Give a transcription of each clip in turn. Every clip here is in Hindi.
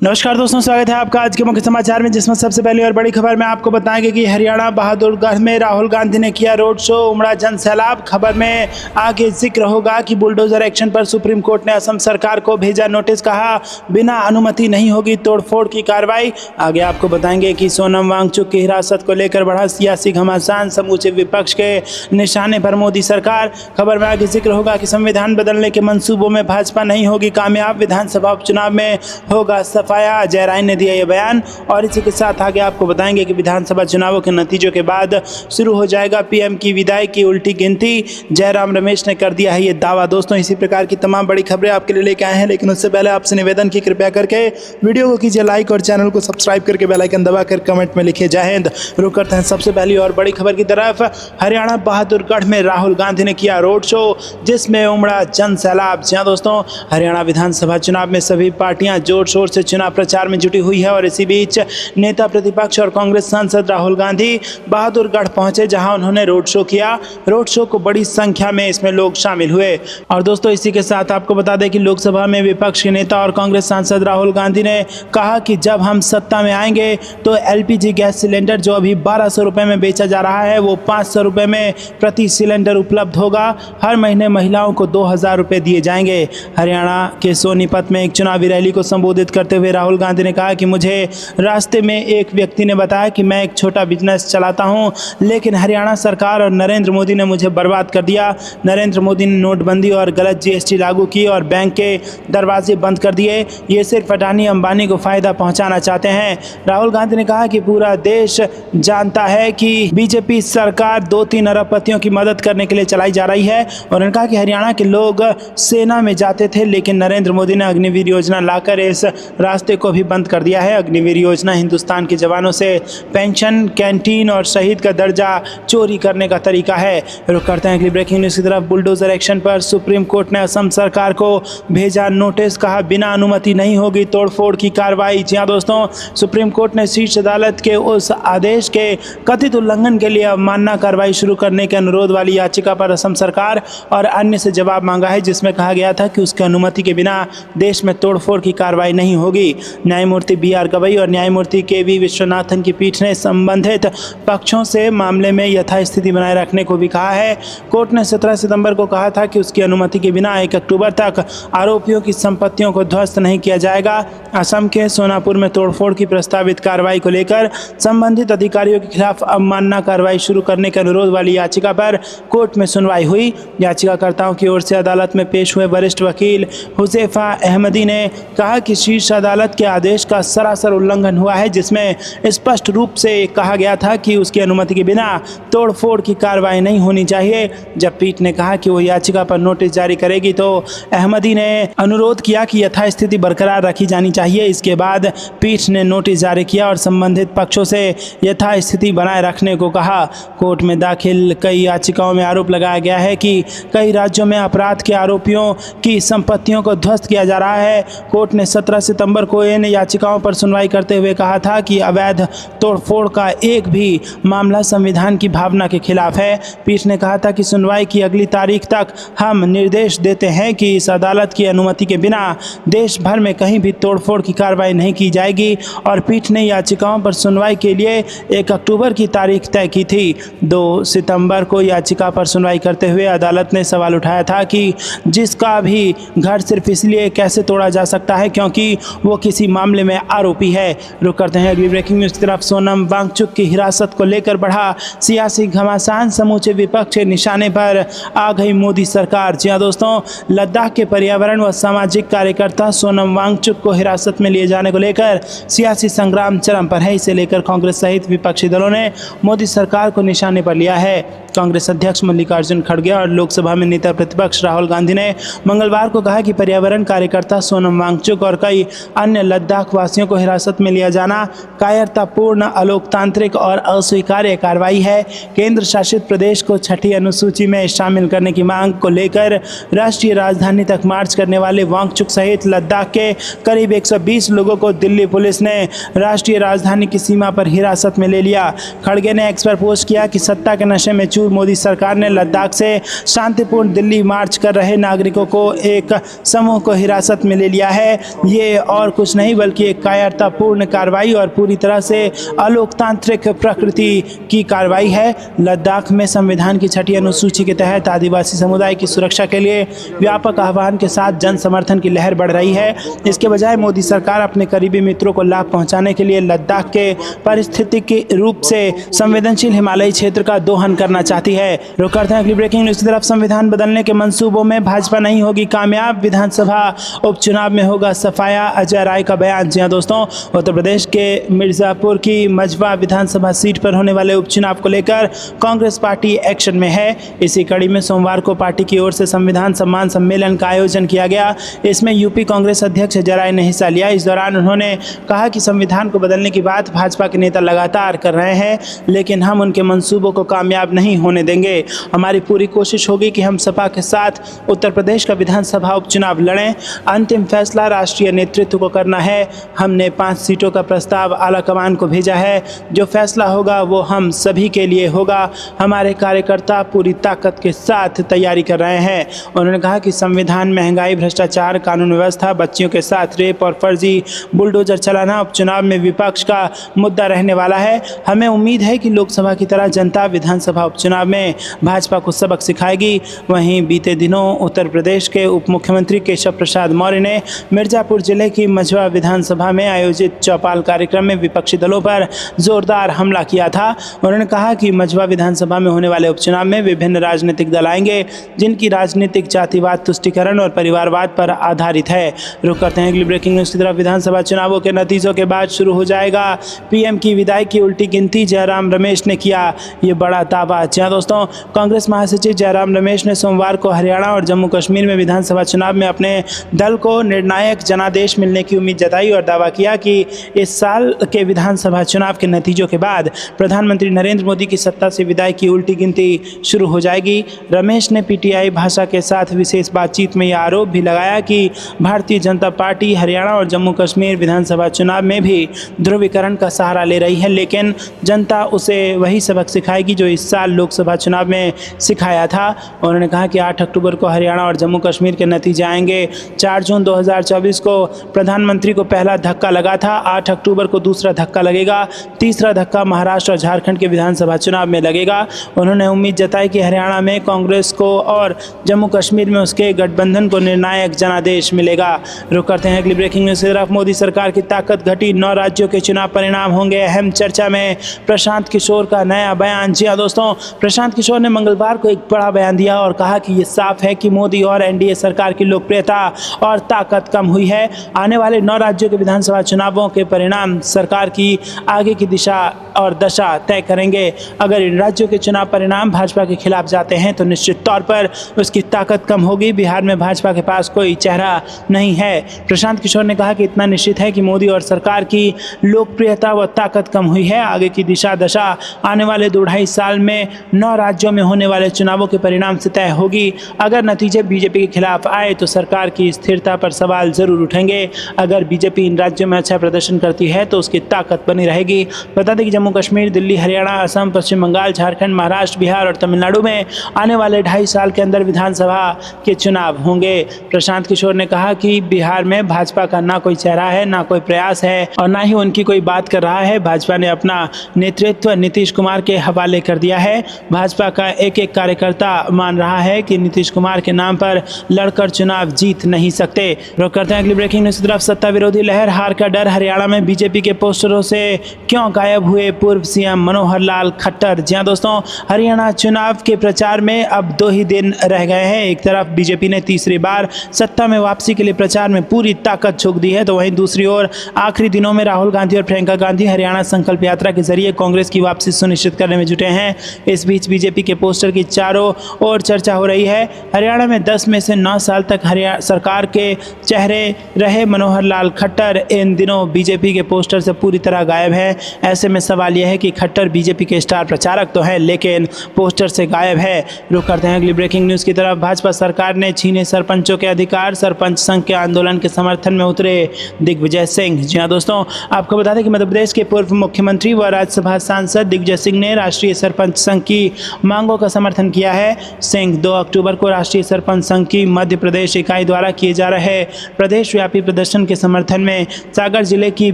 नमस्कार दोस्तों, स्वागत है आपका आज के मुख्य समाचार में, जिसमें सबसे पहली और बड़ी खबर में आपको बताएंगे कि हरियाणा बहादुरगढ़ में राहुल गांधी ने किया रोड शो, उमड़ा जन सैलाब। खबर में आगे जिक्र होगा कि बुलडोजर एक्शन पर सुप्रीम कोर्ट ने असम सरकार को भेजा नोटिस, कहा बिना अनुमति नहीं होगी तोड़फोड़ की कार्रवाई। आगे आपको बताएंगे कि सोनम वांगचुक की हिरासत को लेकर बढ़ा सियासी घमासान, समूचे विपक्ष के निशाने पर मोदी सरकार। खबर में आगे जिक्र होगा कि संविधान बदलने के मंसूबों में भाजपा नहीं होगी कामयाब, विधानसभा उपचुनाव में होगा अजय राय ने दिया यह बयान। और इसी के साथ आगे आपको बताएंगे कि विधानसभा चुनावों के नतीजों के बाद शुरू हो जाएगा पीएम की विदाई की उल्टी गिनती, जयराम रमेश ने कर दिया है ये दावा। दोस्तों, इसी प्रकार की तमाम बड़ी खबरें आपके लिए लेके आए हैं, लेकिन उससे पहले आपसे निवेदन की कृपया करके वीडियो को कीजिए लाइक और चैनल को सब्सक्राइब करके बेल आइकन दबाकर कमेंट में लिखिए जय हिंद। रुक करते हैं सबसे पहली और बड़ी खबर की तरफ। हरियाणा बहादुरगढ़ में राहुल गांधी ने किया रोड शो, जिसमें उमड़ा जन सैलाब। जी हां दोस्तों, हरियाणा विधानसभा चुनाव में सभी पार्टियां जोर शोर से चुनाव प्रचार में जुटी हुई है और इसी बीच नेता प्रतिपक्ष और कांग्रेस सांसद राहुल गांधी बहादुरगढ़ पहुंचे, जहां उन्होंने रोड शो किया। रोड शो को बड़ी संख्या में इसमें लोग शामिल हुए। और दोस्तों, इसी के साथ आपको बता दें कि लोकसभा में विपक्ष के नेता और कांग्रेस सांसद राहुल गांधी ने कहा कि जब हम सत्ता में आएंगे तो एलपीजी गैस सिलेंडर जो अभी 1200 रुपये में बेचा जा रहा है, वो 500 रुपये में प्रति सिलेंडर उपलब्ध होगा। हर महीने महिलाओं को 2000 रुपये दिए जाएंगे। हरियाणा के सोनीपत में एक चुनावी रैली को संबोधित करते हुए राहुल गांधी ने कहा कि मुझे रास्ते में एक व्यक्ति ने बताया कि मैं एक छोटा बिजनेस चलाता हूं, लेकिन हरियाणा सरकार और नरेंद्र मोदी ने मुझे बर्बाद कर दिया। नरेंद्र मोदी ने नोटबंदी और गलत जीएसटी लागू की और बैंक के दरवाजे बंद कर दिए। ये सिर्फ अडानी अंबानी को फायदा पहुंचाना चाहते हैं। राहुल गांधी ने कहा कि पूरा देश जानता है कि बीजेपी सरकार 2-3 अरबपतियों की मदद करने के लिए चलाई जा रही है। और उन्होंने कहा कि हरियाणा के लोग सेना में जाते थे, लेकिन नरेंद्र मोदी ने अग्निवीर योजना लाकर इस रास्ते को भी बंद कर दिया है। अग्निवीर योजना हिंदुस्तान के जवानों से पेंशन, कैंटीन और शहीद का दर्जा चोरी करने का तरीका है। रुक करते हैं अगली ब्रेकिंग न्यूज़ की तरफ। बुलडोजर एक्शन पर सुप्रीम कोर्ट ने असम सरकार को भेजा नोटिस, कहा बिना अनुमति नहीं होगी तोड़फोड़ की कार्रवाई। जी हां दोस्तों, सुप्रीम कोर्ट ने शीर्ष अदालत के उस आदेश के कथित उल्लंघन के लिए अवमानना कार्रवाई शुरू करने के अनुरोध वाली याचिका पर असम सरकार और अन्य से जवाब मांगा है, जिसमें कहा गया था कि उसकी अनुमति के बिना देश में तोड़फोड़ की कार्रवाई नहीं होगी। न्यायमूर्ति बी.आर. गवई और न्यायमूर्ति के.वी. विश्वनाथन की पीठ ने संबंधित पक्षों से मामले में यथास्थिति बनाए रखने को भी कहा है। कोर्ट ने 17 सितंबर को कहा था कि उसकी अनुमति के बिना 1 अक्टूबर तक आरोपियों की संपत्तियों को ध्वस्त नहीं किया जाएगा। असम के सोनापुर में तोड़फोड़ की प्रस्तावित कार्रवाई को लेकर संबंधित अधिकारियों के खिलाफ अवमानना कार्रवाई शुरू करने के अनुरोध वाली याचिका पर कोर्ट में सुनवाई हुई। याचिकाकर्ताओं की ओर से अदालत में पेश हुए वरिष्ठ वकील हुजैफा अहमदी ने कहा कि शीर्ष अदालत के आदेश का सरासर उल्लंघन हुआ है, जिसमें स्पष्ट रूप से कहा गया था कि उसकी अनुमति के बिना तोड़फोड़ की कार्रवाई नहीं होनी चाहिए। जब पीठ ने कहा कि वो याचिका पर नोटिस जारी करेगी, तो अहमदी ने अनुरोध किया कि यथास्थिति बरकरार रखी जानी चाहिए। इसके बाद पीठ ने नोटिस जारी किया और संबंधित पक्षों से यथास्थिति बनाए रखने को कहा। कोर्ट में दाखिल कई याचिकाओं में आरोप लगाया गया है कि कई राज्यों में अपराध के आरोपियों की संपत्तियों को ध्वस्त किया जा रहा है। कोर्ट ने 17 सितंबर को इन याचिकाओं पर सुनवाई करते हुए कहा था कि अवैध तोड़फोड़ का एक भी मामला संविधान की भावना के खिलाफ है। पीठ ने कहा था कि सुनवाई की अगली तारीख तक हम निर्देश देते हैं कि इस अदालत की अनुमति के बिना देश भर में कहीं भी तोड़फोड़ की कार्रवाई नहीं की जाएगी। और पीठ ने याचिकाओं पर सुनवाई के लिए 1 अक्टूबर की तारीख तय की थी। 2 सितंबर को याचिका पर सुनवाई करते हुए अदालत ने सवाल उठाया था कि जिसका भी घर सिर्फ इसलिए कैसे तोड़ा जा सकता है क्योंकि वो किसी मामले में आरोपी है। रुक करते हैं अगली ब्रेकिंग न्यूज़ की तरफ। सोनम वांगचुक की हिरासत को लेकर बढ़ा सियासी घमासान, समूचे विपक्ष के निशाने पर आ गई मोदी सरकार। जी हां दोस्तों, लद्दाख के पर्यावरण व सामाजिक कार्यकर्ता सोनम वांगचुक को हिरासत में लिए जाने को लेकर सियासी संग्राम चरम पर है। इसे लेकर कांग्रेस सहित विपक्षी दलों ने मोदी सरकार को निशाने पर लिया है। कांग्रेस अध्यक्ष मल्लिकार्जुन खड़गे और लोकसभा में नेता प्रतिपक्ष राहुल गांधी ने मंगलवार को कहा कि पर्यावरण कार्यकर्ता सोनम वांगचुक और कई अन्य लद्दाख वासियों को हिरासत में लिया जाना कायरतापूर्ण, अलोकतांत्रिक और अस्वीकार्य कार्रवाई है। केंद्र शासित प्रदेश को 6ठी अनुसूची में शामिल करने की मांग को लेकर राष्ट्रीय राजधानी तक मार्च करने वाले वांगचुक सहित लद्दाख के करीब 120 लोगों को दिल्ली पुलिस ने राष्ट्रीय राजधानी की सीमा पर हिरासत में ले लिया। खड़गे ने एक्स पर पोस्ट किया कि सत्ता के नशे में बावजूद मोदी सरकार ने लद्दाख से शांतिपूर्ण दिल्ली मार्च कर रहे नागरिकों को एक समूह को हिरासत में ले लिया है। ये और कुछ नहीं बल्कि एक कायरतापूर्ण कार्रवाई और पूरी तरह से अलोकतांत्रिक प्रकृति की कार्रवाई है। लद्दाख में संविधान की 6ठी अनुसूची के तहत आदिवासी समुदाय की सुरक्षा के लिए व्यापक आह्वान के साथ जन समर्थन की लहर बढ़ रही है। इसके बजाय मोदी सरकार अपने करीबी मित्रों को लाभ पहुंचाने के लिए लद्दाख के पारिस्थितिक रूप से संवेदनशील हिमालयी क्षेत्र का दोहन करना चाहती है। रुक करते हैं अगली ब्रेकिंग न्यूज की तरफ। संविधान बदलने के मंसूबों में भाजपा नहीं होगी कामयाब, विधानसभा उपचुनाव में होगा सफाया, अजय राय का बयान। जी हाँ दोस्तों, उत्तर प्रदेश के मिर्जापुर की मझवा विधानसभा सीट पर होने वाले उपचुनाव को लेकर कांग्रेस पार्टी एक्शन में है। इसी कड़ी में सोमवार को पार्टी की ओर से संविधान सम्मान सम्मेलन का आयोजन किया गया। इसमें यूपी कांग्रेस अध्यक्ष अजय राय ने हिस्सा लिया। इस दौरान उन्होंने कहा कि संविधान को बदलने की बात भाजपा के नेता लगातार कर रहे हैं, लेकिन हम उनके मंसूबों को कामयाब नहीं होने देंगे। हमारी पूरी कोशिश होगी कि हम सपा के साथ उत्तर प्रदेश का विधानसभा उपचुनाव लड़ें। अंतिम फैसला राष्ट्रीय नेतृत्व को करना है। हमने 5 सीटों का प्रस्ताव आलाकमान को भेजा है। जो फैसला होगा वो हम सभी के लिए होगा। हमारे कार्यकर्ता पूरी ताकत के साथ तैयारी कर रहे हैं। उन्होंने कहा कि संविधान, महंगाई, भ्रष्टाचार, कानून व्यवस्था, बच्चियों के साथ रेप और फर्जी बुलडोजर चलाना उपचुनाव में विपक्ष का मुद्दा रहने वाला है। हमें उम्मीद है कि लोकसभा की तरह जनता विधानसभा उपचुनाव में भाजपा को सबक सिखाएगी। वहीं बीते दिनों उत्तर प्रदेश के उप मुख्यमंत्री केशव प्रसाद मौर्य ने मिर्जापुर जिले की मझवा विधानसभा में आयोजित चौपाल कार्यक्रम में विपक्षी दलों पर जोरदार हमला किया था। उन्होंने कहा कि मझवा विधानसभा में होने वाले उपचुनाव में विभिन्न राजनीतिक दल आएंगे जिनकी राजनीतिक जातिवाद, तुष्टीकरण और परिवारवाद पर आधारित है। रुक करते हैं अगली ब्रेकिंग न्यूज की तरफ। विधानसभा चुनावों के नतीजों के बाद शुरू हो जाएगा पीएम की विदाई की उल्टी गिनती, जयराम रमेश ने किया ये बड़ा दावा। जी हाँ दोस्तों, कांग्रेस महासचिव जयराम रमेश ने सोमवार को हरियाणा और जम्मू कश्मीर में विधानसभा चुनाव में अपने दल को निर्णायक जनादेश मिलने की उम्मीद जताई और दावा किया कि इस साल के विधानसभा चुनाव के नतीजों के बाद प्रधानमंत्री नरेंद्र मोदी की सत्ता से विदाई की उल्टी गिनती शुरू हो जाएगी। रमेश ने पीटीआई भाषा के साथ विशेष बातचीत में यह आरोप भी लगाया कि भारतीय जनता पार्टी हरियाणा और जम्मू कश्मीर विधानसभा चुनाव में भी ध्रुवीकरण का सहारा ले रही है, लेकिन जनता उसे वही सबक सिखाएगी जो इस साल लोकसभा चुनाव में सिखाया था। उन्होंने कहा कि 8 अक्टूबर को हरियाणा और जम्मू कश्मीर के नतीजे आएंगे। 4 जून 2024 को प्रधानमंत्री को पहला धक्का लगा था, 8 अक्टूबर को दूसरा धक्का लगेगा, तीसरा धक्का महाराष्ट्र और झारखंड के विधानसभा चुनाव में लगेगा। उन्होंने उम्मीद जताई कि हरियाणा में कांग्रेस को और जम्मू कश्मीर में उसके गठबंधन को निर्णायक जनादेश मिलेगा। रुक करते हैं अगली ब्रेकिंग न्यूज की तरफ। मोदी सरकार की ताकत घटी, 9 राज्यों के चुनाव परिणाम होंगे अहम। चर्चा में प्रशांत किशोर का नया बयान। जी हाँ दोस्तों, प्रशांत किशोर ने मंगलवार को एक बड़ा बयान दिया और कहा कि ये साफ है कि मोदी और एनडीए सरकार की लोकप्रियता और ताकत कम हुई है। आने वाले 9 राज्यों के विधानसभा चुनावों के परिणाम सरकार की आगे की दिशा और दशा तय करेंगे। अगर इन राज्यों के चुनाव परिणाम भाजपा के खिलाफ जाते हैं तो निश्चित तौर पर उसकी ताकत कम होगी। बिहार में भाजपा के पास कोई चेहरा नहीं है। प्रशांत किशोर ने कहा कि इतना निश्चित है कि मोदी और सरकार की लोकप्रियता व ताकत कम हुई है। आगे की दिशा दशा आने वाले 2-2.5 साल में 9 राज्यों में होने वाले चुनावों के परिणाम से तय होगी। अगर नतीजे बीजेपी के खिलाफ आए तो सरकार की स्थिरता पर सवाल जरूर उठेंगे। अगर बीजेपी इन राज्यों में अच्छा प्रदर्शन करती है तो उसकी ताकत बनी रहेगी। बता दें कि जम्मू कश्मीर, दिल्ली, हरियाणा, असम, पश्चिम बंगाल, झारखंड, महाराष्ट्र, बिहार और तमिलनाडु में आने वाले 2.5 साल के अंदर विधानसभा के चुनाव होंगे। प्रशांत किशोर ने कहा कि बिहार में भाजपा का ना कोई चेहरा है, ना कोई प्रयास है और ना ही उनकी कोई बात कर रहा है। भाजपा ने अपना नेतृत्व नीतीश कुमार के हवाले कर दिया है। भाजपा का एक कार्यकर्ता मान रहा है कि नीतीश कुमार के नाम पर लड़कर चुनाव जीत नहीं सकते। रुक करते हैं अगली ब्रेकिंग न्यूज की तरफ। सत्ता विरोधी लहर, हार का डर, हरियाणा में बीजेपी के पोस्टरों से क्यों गायब हुए पूर्व सीएम मनोहर लाल खट्टर। जी हाँ दोस्तों, हरियाणा चुनाव के प्रचार में अब 2 ही दिन रह गए हैं। एक तरफ बीजेपी ने तीसरी बार सत्ता में वापसी के लिए प्रचार में पूरी ताकत झोंक दी है, तो वहीं दूसरी ओर आखिरी दिनों में राहुल गांधी और प्रियंका गांधी हरियाणा संकल्प यात्रा के जरिए कांग्रेस की वापसी सुनिश्चित करने में जुटे हैं। इस बीच बीजेपी के पोस्टर की चारों ओर चर्चा हो रही है। हरियाणा में 10 में से 9 साल तक हरियाणा सरकार के चेहरे रहे मनोहर लाल खट्टर इन दिनों बीजेपी के पोस्टर से पूरी तरह गायब है। ऐसे में सवाल सवाल यह है कि खट्टर बीजेपी के स्टार प्रचारक तो हैं लेकिन पोस्टर से गायब है। रुक करते हैं अगली ब्रेकिंग न्यूज़ की तरफ। भाजपा सरकार ने छीने सरपंचों के अधिकार, सरपंच संघ के आंदोलन के समर्थन में उतरे दिग्विजय सिंह। जी हाँ दोस्तों, आपको बता दें कि मध्य प्रदेश के पूर्व मुख्यमंत्री व राज्यसभा सांसद दिग्विजय सिंह ने राष्ट्रीय सरपंच संघ की मांगों का समर्थन किया है। सिंह 2 अक्टूबर को राष्ट्रीय सरपंच संघ की मध्य प्रदेश इकाई द्वारा किए जा रहे प्रदेश व्यापी प्रदर्शन के समर्थन में सागर जिले की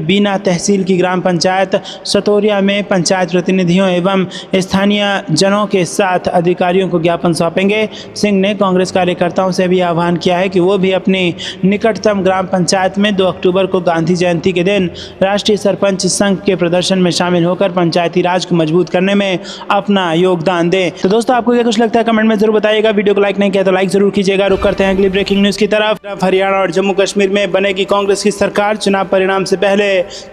बीना तहसील की ग्राम पंचायत सतोरिया में पंचायत प्रतिनिधियों एवं स्थानीय जनों के साथ अधिकारियों को ज्ञापन सौंपेंगे। सिंह ने कांग्रेस कार्यकर्ताओं से भी आह्वान किया है कि वो भी अपनी निकटतम ग्राम पंचायत में 2 अक्टूबर को गांधी जयंती के दिन राष्ट्रीय सरपंच संघ के प्रदर्शन में शामिल होकर पंचायती राज को मजबूत करने में अपना योगदान दें। तो दोस्तों, आपको क्या कुछ लगता है कमेंट में जरूर बताइएगा। वीडियो को लाइक नहीं किया तो लाइक जरूर कीजिएगा। रुक करते हैं अगली ब्रेकिंग न्यूज़ की तरफ। हरियाणा और जम्मू कश्मीर में बनेगी कांग्रेस की सरकार, चुनाव परिणाम से पहले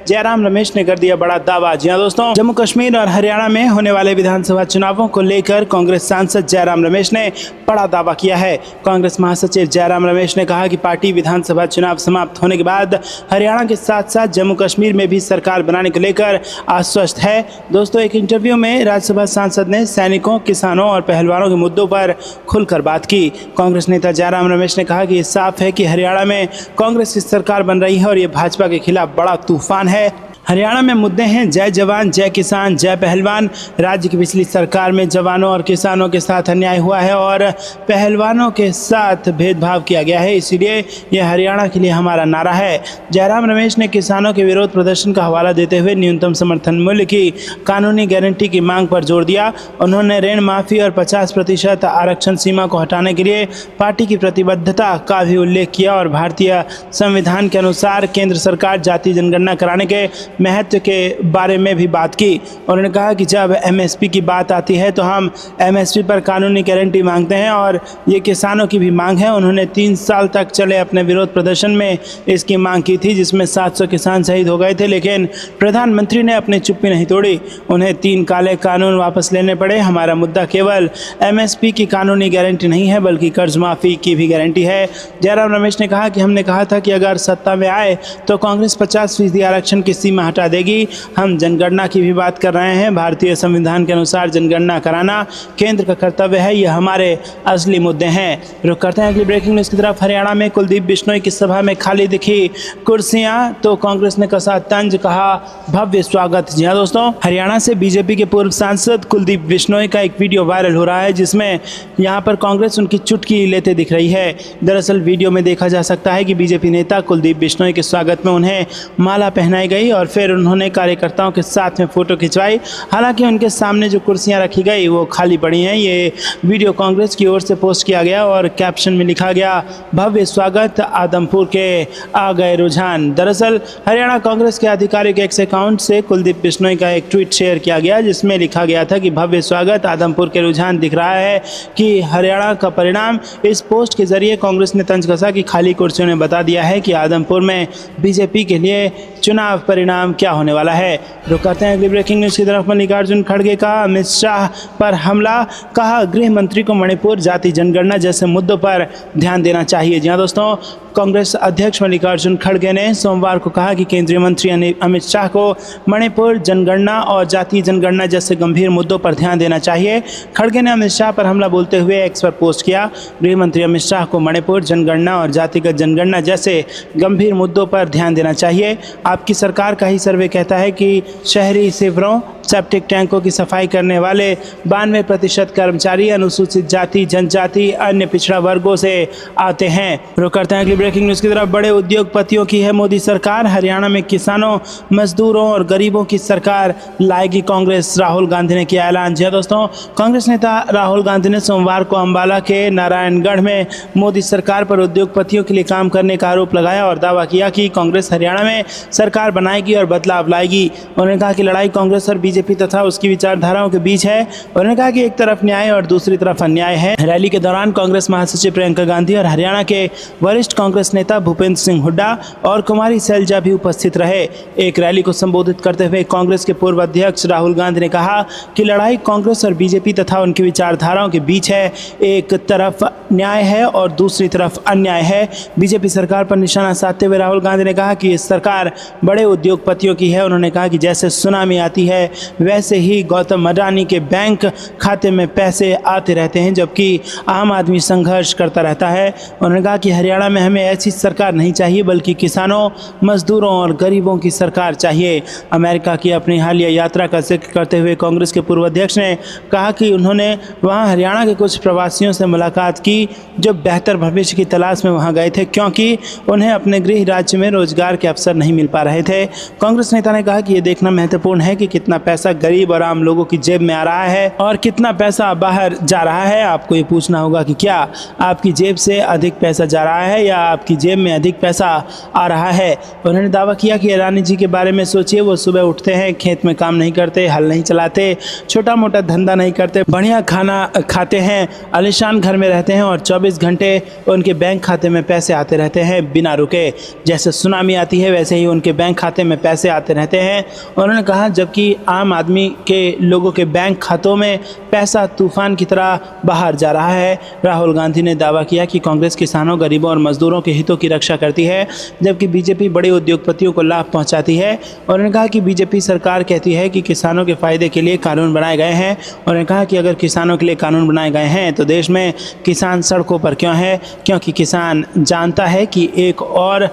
जयराम रमेश ने कर दिया बड़ा दावा। जी हाँ दोस्तों, जम्मू कश्मीर और हरियाणा में होने वाले विधानसभा चुनावों को लेकर कांग्रेस सांसद जयराम रमेश ने बड़ा दावा किया है। कांग्रेस महासचिव जयराम रमेश ने कहा कि पार्टी विधानसभा चुनाव समाप्त होने के बाद हरियाणा के साथ साथ जम्मू कश्मीर में भी सरकार बनाने को लेकर आश्वस्त है। दोस्तों, एक इंटरव्यू में राज्यसभा सांसद ने सैनिकों, किसानों और पहलवानों के मुद्दों पर खुलकर बात की। कांग्रेस नेता जयराम रमेश ने कहा कि ये साफ है कि हरियाणा में कांग्रेस की सरकार बन रही है और ये भाजपा के खिलाफ बड़ा तूफान है। हरियाणा में मुद्दे हैं जय जवान, जय किसान, जय पहलवान। राज्य की पिछली सरकार में जवानों और किसानों के साथ अन्याय हुआ है और पहलवानों के साथ भेदभाव किया गया है, इसीलिए यह हरियाणा के लिए हमारा नारा है। जयराम रमेश ने किसानों के विरोध प्रदर्शन का हवाला देते हुए न्यूनतम समर्थन मूल्य की कानूनी गारंटी की मांग पर जोर दिया। उन्होंने ऋण माफी और 50% आरक्षण सीमा को हटाने के लिए पार्टी की प्रतिबद्धता का भी उल्लेख किया और भारतीय संविधान के अनुसार केंद्र सरकार जातीय जनगणना कराने के महत्व के बारे में भी बात की। उन्होंने कहा कि जब एमएसपी की बात आती है तो हम एमएसपी पर कानूनी गारंटी मांगते हैं और ये किसानों की भी मांग है। उन्होंने 3 साल तक चले अपने विरोध प्रदर्शन में इसकी मांग की थी, जिसमें 700 किसान शहीद हो गए थे, लेकिन प्रधानमंत्री ने अपनी चुप्पी नहीं तोड़ी। उन्हें 3 काले कानून वापस लेने पड़े। हमारा मुद्दा केवल एमएसपी की कानूनी गारंटी नहीं है बल्कि कर्ज माफ़ी की भी गारंटी है। जयराम रमेश ने कहा कि हमने कहा था कि अगर सत्ता में आए तो कांग्रेस 50% आरक्षण की सीमा हटा देगी। हम जनगणना की भी बात कर रहे हैं। भारतीय संविधान के अनुसार जनगणना कराना केंद्र का कर्तव्य है। ये हमारे असली मुद्दे हैं। रुक करते हैं अगली ब्रेकिंग न्यूज़ की तरफ। हरियाणा में कुलदीप बिश्नोई की सभा में खाली दिखी कुर्सियां तो कांग्रेस ने कसा तंज, कहा भव्य स्वागत। जी हाँ दोस्तों, हरियाणा से बीजेपी के पूर्व सांसद कुलदीप बिश्नोई का एक वीडियो वायरल हो रहा है, जिसमें यहाँ पर कांग्रेस उनकी चुटकी लेते दिख रही है। दरअसल वीडियो में देखा जा सकता है कि बीजेपी नेता कुलदीप बिश्नोई के स्वागत में उन्हें माला पहनाई गई और फिर उन्होंने कार्यकर्ताओं के साथ में फोटो खिंचवाई। हालांकि उनके सामने जो कुर्सियां रखी गई वो खाली पड़ी हैं। ये वीडियो कांग्रेस की ओर से पोस्ट किया गया और कैप्शन में लिखा गया भव्य स्वागत, आदमपुर के आ गए रुझान। दरअसल हरियाणा कांग्रेस के आधिकारिक एक्स अकाउंट से कुलदीप बिश्नोई का एक ट्वीट शेयर किया गया, जिसमें लिखा गया था कि भव्य स्वागत, आदमपुर के रुझान। दिख रहा है कि हरियाणा का परिणाम। इस पोस्ट के जरिए कांग्रेस ने तंज कसा कि खाली कुर्सियों ने बता दिया है कि आदमपुर में बीजेपी के लिए चुनाव परिणाम क्या होने वाला है। रुक करते हैं अगली ब्रेकिंग न्यूज़ की तरफ। मल्लिकार्जुन खड़गे का अमित शाह पर हमला, कहा गृह मंत्री को मणिपुर, जाति जनगणना जैसे मुद्दों पर ध्यान देना चाहिए। जी हाँ दोस्तों, कांग्रेस अध्यक्ष मल्लिकार्जुन खड़गे ने सोमवार को कहा कि केंद्रीय मंत्री अमित शाह को मणिपुर, जनगणना और जातीय जनगणना जैसे गंभीर मुद्दों पर ध्यान देना चाहिए। खड़गे ने अमित शाह पर हमला बोलते हुए एक्स पर पोस्ट किया। गृह मंत्री अमित शाह को मणिपुर, जनगणना और जातिगत जनगणना जैसे गंभीर मुद्दों पर ध्यान देना चाहिए। आपकी सरकार का ही सर्वे कहता है कि शहरी शिविरों, सेप्टिक टैंकों की सफाई करने वाले 92% कर्मचारी अनुसूचित जाति, जनजाति, अन्य पिछड़ा वर्गों से आते हैं। रुक करते हैं अगली ब्रेकिंग न्यूज़ की तरफ। बड़े उद्योगपतियों की है मोदी सरकार, हरियाणा में किसानों, मजदूरों और गरीबों की सरकार लाएगी कांग्रेस, राहुल गांधी ने किया ऐलान। जी दोस्तों, कांग्रेस नेता राहुल गांधी ने सोमवार को अंबाला के नारायणगढ़ में मोदी सरकार पर उद्योगपतियों के लिए काम करने का आरोप लगाया और दावा किया कि कांग्रेस हरियाणा में सरकार बनाएगी और बदलाव लाएगी। उन्होंने कहा कि लड़ाई कांग्रेस और बीजेपी तथा उसकी विचारधाराओं के बीच है। उन्होंने कहा कि एक तरफ न्याय और दूसरी तरफ अन्याय है। रैली के दौरान कांग्रेस महासचिव प्रियंका गांधी और हरियाणा के वरिष्ठ कांग्रेस नेता भूपेंद्र सिंह हुड्डा और कुमारी सैलजा भी उपस्थित रहे। एक रैली को संबोधित करते हुए कांग्रेस के पूर्व अध्यक्ष राहुल गांधी ने कहा कि लड़ाई कांग्रेस और बीजेपी तथा उनकी विचारधाराओं के बीच है। एक तरफ न्याय है और दूसरी तरफ अन्याय है। बीजेपी सरकार पर निशाना साधते हुए राहुल गांधी ने कहा कि इस सरकार बड़े उद्योगपतियों की है। उन्होंने कहा कि जैसे सुनामी आती है वैसे ही गौतम अडानी के बैंक खाते में पैसे आते रहते हैं, जबकि आम आदमी संघर्ष करता रहता है। उन्होंने कहा कि हरियाणा में हमें ऐसी सरकार नहीं चाहिए, बल्कि किसानों, मजदूरों और गरीबों की सरकार चाहिए। अमेरिका की अपनी हालिया यात्रा का जिक्र करते हुए कांग्रेस के पूर्व अध्यक्ष ने कहा कि उन्होंने वहां हरियाणा के कुछ प्रवासियों से मुलाकात की जो बेहतर भविष्य की तलाश में वहां गए थे, क्योंकि उन्हें अपने गृह राज्य में रोजगार के अवसर नहीं मिल पा रहे थे। कांग्रेस नेता ने कहा कि यह देखना महत्वपूर्ण है कि कितना पैसा गरीब और आम लोगों की जेब में आ रहा है और कितना पैसा बाहर जा रहा है। आपको ये पूछना होगा कि क्या आपकी जेब से अधिक पैसा जा रहा है या आपकी जेब में अधिक पैसा आ रहा है। उन्होंने दावा किया कि अडानी जी के बारे में सोचिए, वो सुबह उठते हैं, खेत में काम नहीं करते, हल नहीं चलाते, छोटा मोटा धंधा नहीं करते, बढ़िया खाना खाते हैं, आलीशान घर में रहते हैं और 24 घंटे उनके बैंक खाते में पैसे आते रहते हैं बिना रुके। जैसे सुनामी आती है वैसे ही उनके बैंक खाते में पैसे आते रहते हैं। उन्होंने कहा जबकि आम आदमी के लोगों के बैंक खातों में पैसा तूफान की तरह बाहर जा रहा है। राहुल गांधी ने दावा किया कि कांग्रेस किसानों, गरीबों और मजदूरों के हितों की रक्षा करती है, जबकि बीजेपी बड़े उद्योगपतियों को लाभ पहुंचाती है। उन्होंने कहा कि बीजेपी सरकार कहती है कि किसानों के फायदे के लिए कानून बनाए गए हैं। उन्होंने कहा कि अगर किसानों के लिए कानून बनाए गए हैं तो देश में किसान सड़कों पर क्यों है, क्योंकि किसान जानता है कि एक और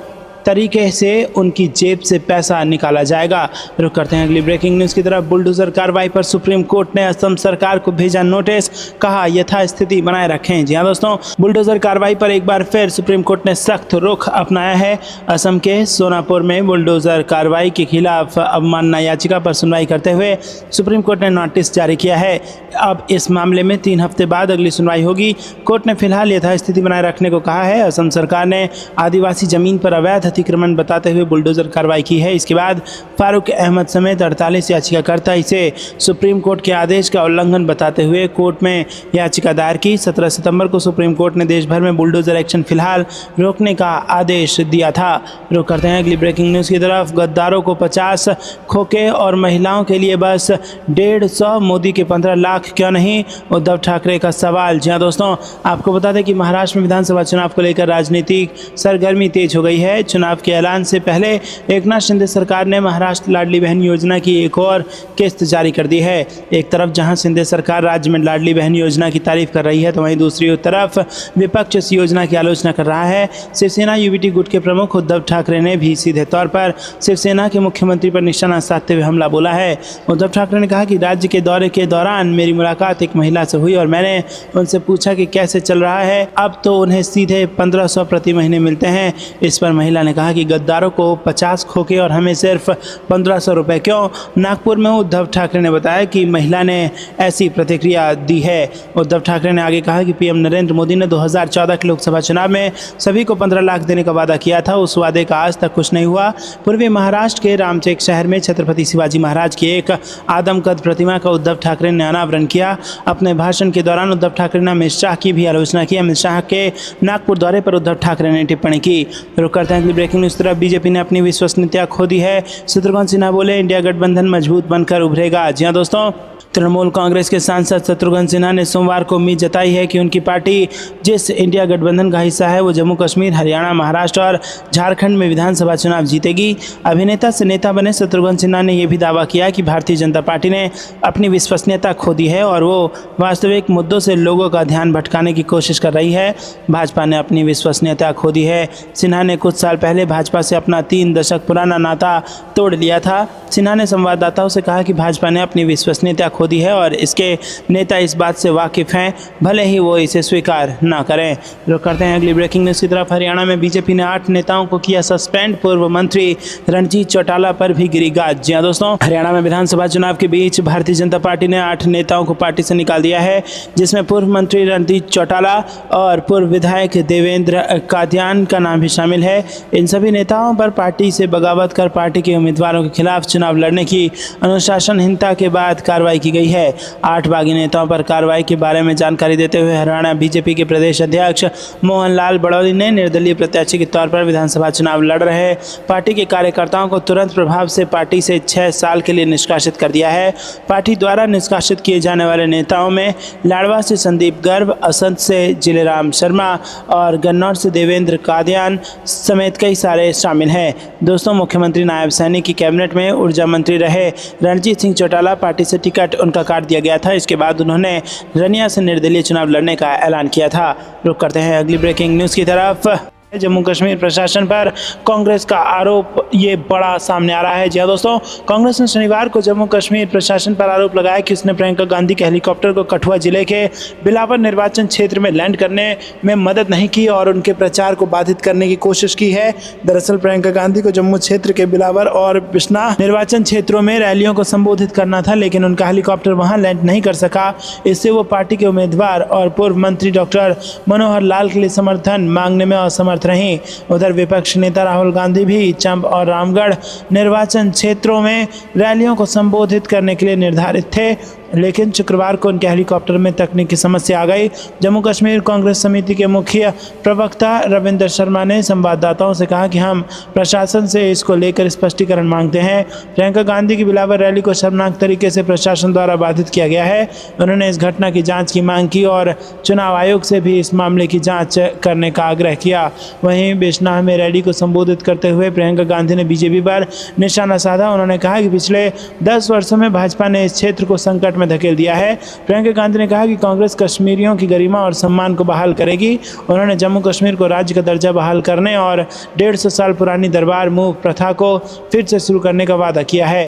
तरीके से उनकी जेब से पैसा निकाला जाएगा। रुक करते हैं अगली ब्रेकिंग न्यूज़ की तरफ। बुलडोजर कार्रवाई पर सुप्रीम कोर्ट ने असम सरकार को भेजा नोटिस, कहा यथास्थिति बनाए रखें। जी हाँ दोस्तों, बुलडोजर कार्रवाई पर एक बार फिर सुप्रीम कोर्ट ने सख्त रुख अपनाया है। असम के सोनापुर में बुलडोजर कार्रवाई के खिलाफ अवमानना याचिका पर सुनवाई करते हुए सुप्रीम कोर्ट ने नोटिस जारी किया है। अब इस मामले में 3 हफ्ते बाद अगली सुनवाई होगी। कोर्ट ने फिलहाल यथास्थिति बनाए रखने को कहा है। असम सरकार ने आदिवासी जमीन पर अवैध अतिक्रमण बताते हुए बुलडोजर कार्रवाई की है। इसके बाद फारूक अहमद समेत 48 याचिकाकर्ता इसे सुप्रीम कोर्ट के आदेश का उल्लंघन बताते हुए कोर्ट में याचिका दायर की। 17 सितंबर को सुप्रीम कोर्ट ने देश भर में बुलडोजर एक्शन फिलहाल रोकने का आदेश दिया था। रुक करते हैं अगली ब्रेकिंग न्यूज़ की तरफ। गद्दारों को 50 खोखे और महिलाओं के लिए बस 150, मोदी के 15 लाख क्यों नहीं, उद्धव ठाकरे का सवाल। जी हाँ दोस्तों, आपको बता दें कि महाराष्ट्र में विधानसभा चुनाव को लेकर राजनीतिक सरगर्मी तेज हो गई है। चुनाव के ऐलान से पहले एकनाथ शिंदे सरकार ने महाराष्ट्र लाडली बहन योजना की एक और किस्त जारी कर दी है। एक तरफ जहां शिंदे सरकार राज्य में लाडली बहन योजना की तारीफ कर रही है, तो वहीं दूसरी तरफ विपक्ष इस योजना की आलोचना कर रहा है। शिवसेना यूबीटी गुट के प्रमुख उद्धव ठाकरे ने भी सीधे तौर पर शिवसेना के मुख्यमंत्री पर निशाना साधते हुए हमला बोला है। उद्धव ठाकरे ने कहा कि राज्य के दौरे के दौरान मेरी मुलाकात एक महिला से हुई और मैंने उनसे पूछा कि कैसे चल रहा है। अब तो उन्हें सीधे 1500 प्रति महीने मिलते हैं। इस पर महिला ने कहा कि गद्दारों को 50 खोखे और हमें सिर्फ 1500 रुपये क्यों। नागपुर में उद्धव ठाकरे ने बताया कि महिला ने ऐसी प्रतिक्रिया दी है। उद्धव ठाकरे ने आगे कहा कि पीएम नरेंद्र मोदी ने 2014 के लोकसभा चुनाव में सभी को 15 लाख देने का वादा किया था। उस वादे का आज तक कुछ नहीं हुआ। पूर्वी महाराष्ट्र के रामटेक शहर में छत्रपति शिवाजी महाराज की एक आदमकद प्रतिमा का उद्धव ठाकरे ने अनावरण किया। अपने भाषण के दौरान उद्धव ठाकरे ने अमित शाह की भी आलोचना की। अमित शाह के नागपुर दौरे पर उद्धव ठाकरे ने टिप्पणी की। रुक करते हैं ब्रेकिंग न्यूज़ तरफ। बीजेपी ने अपनी विश्वसनीयता खो दी है, शत्रुघ्न सिन्हा बोले इंडिया गठबंधन मजबूत बनकर उभरेगा। जी हाँ दोस्तों, तृणमूल कांग्रेस के सांसद शत्रुघ्न सिन्हा ने सोमवार को उम्मीद जताई है कि उनकी पार्टी जिस इंडिया गठबंधन का हिस्सा है वो जम्मू कश्मीर, हरियाणा, महाराष्ट्र और झारखंड में विधानसभा चुनाव जीतेगी। अभिनेता से नेता बने शत्रुघ्न सिन्हा ने यह भी दावा किया कि भारतीय जनता पार्टी ने अपनी विश्वसनीयता खो दी है और वो वास्तविक मुद्दों से लोगों का ध्यान भटकाने की कोशिश कर रही है। भाजपा ने अपनी विश्वसनीयता खो दी है। सिन्हा ने कुछ साल पहले भाजपा से अपना 3 दशक पुराना नाता तोड़ लिया था। सिन्हा ने संवाददाताओं से कहा कि भाजपा ने अपनी विश्वसनीयता खो दी है और इसके नेता इस बात से वाकिफ हैं, भले ही वो इसे स्वीकार ना करें। रुक करते हैं अगली ब्रेकिंग न्यूज़ की तरफ। हरियाणा में बीजेपी ने 8 नेताओं को किया सस्पेंड। पूर्व मंत्री रणजीत चौटाला पर भी गिरी गाज। जी हाँ दोस्तों, हरियाणा में विधानसभा चुनाव के बीच भारतीय जनता पार्टी ने 8 नेताओं को पार्टी से निकाल दिया है, जिसमें पूर्व मंत्री रणजीत चौटाला और पूर्व विधायक देवेंद्र कादियान का नाम भी शामिल है। इन सभी नेताओं पर पार्टी से बगावत कर पार्टी के उम्मीदवारों के खिलाफ चुनाव लड़ने की अनुशासनहीनता के बाद कार्रवाई की गई है। 8 बागी नेताओं पर कार्रवाई के बारे में जानकारी देते हुए हरियाणा बीजेपी के प्रदेश अध्यक्ष मोहन लाल बड़ौली ने निर्दलीय प्रत्याशी के तौर पर विधानसभा चुनाव लड़ रहे पार्टी के कार्यकर्ताओं को तुरंत प्रभाव से पार्टी से 6 साल के लिए निष्कासित कर दिया है। पार्टी द्वारा निष्कासित किए जाने वाले नेताओं में लाडवा से संदीप गर्ग, असंध से जिलेराम शर्मा और गन्नौर से देवेंद्र कादियान समेत कई सारे शामिल हैं। दोस्तों, मुख्यमंत्री नायब सैनी की कैबिनेट में ऊर्जा मंत्री रहे रणजीत सिंह चौटाला पार्टी से टिकट उनका काट दिया गया था। इसके बाद उन्होंने रनिया से निर्दलीय चुनाव लड़ने का ऐलान किया था। रुक करते हैं अगली ब्रेकिंग न्यूज़ की तरफ। जम्मू कश्मीर प्रशासन पर कांग्रेस का आरोप ये बड़ा सामने आ रहा है। जी हाँ दोस्तों, कांग्रेस ने शनिवार को जम्मू कश्मीर प्रशासन पर आरोप लगाया कि उसने प्रियंका गांधी के हेलीकॉप्टर को कठुआ जिले के बिलावर निर्वाचन क्षेत्र में लैंड करने में मदद नहीं की और उनके प्रचार को बाधित करने की कोशिश की है। दरअसल प्रियंका गांधी को जम्मू क्षेत्र के बिलावर और बिश्ना निर्वाचन क्षेत्रों में रैलियों को संबोधित करना था, लेकिन उनका हेलीकॉप्टर वहां लैंड नहीं कर सका। इससे वो पार्टी के उम्मीदवार और पूर्व मंत्री डॉक्टर मनोहर लाल के लिए समर्थन मांगने में असमर्थ रही। उधर विपक्ष नेता राहुल गांधी भी चंब और रामगढ़ निर्वाचन क्षेत्रों में रैलियों को संबोधित करने के लिए निर्धारित थे, लेकिन शुक्रवार को उनके हेलीकॉप्टर में तकनीकी समस्या आ गई। जम्मू कश्मीर कांग्रेस समिति के मुख्य प्रवक्ता रविंदर शर्मा ने संवाददाताओं से कहा कि हम प्रशासन से इसको लेकर स्पष्टीकरण मांगते हैं। प्रियंका गांधी की बिलावर रैली को शर्मनाक तरीके से प्रशासन द्वारा बाधित किया गया है। उन्होंने इस घटना की जांच की मांग की और चुनाव आयोग से भी इस मामले की जाँच करने का आग्रह किया। वहीं बिश्नाह में रैली को संबोधित करते हुए प्रियंका गांधी ने बीजेपी पर निशाना साधा। उन्होंने कहा कि पिछले 10 वर्षों में भाजपा ने इस क्षेत्र को संकट में धकेल दिया है। प्रियंका गांधी ने कहा कि कांग्रेस कश्मीरियों की गरिमा और सम्मान को बहाल करेगी। उन्होंने जम्मू कश्मीर को राज्य का दर्जा बहाल करने और 150 साल पुरानी दरबार मूव प्रथा को फिर से शुरू करने का वादा किया है।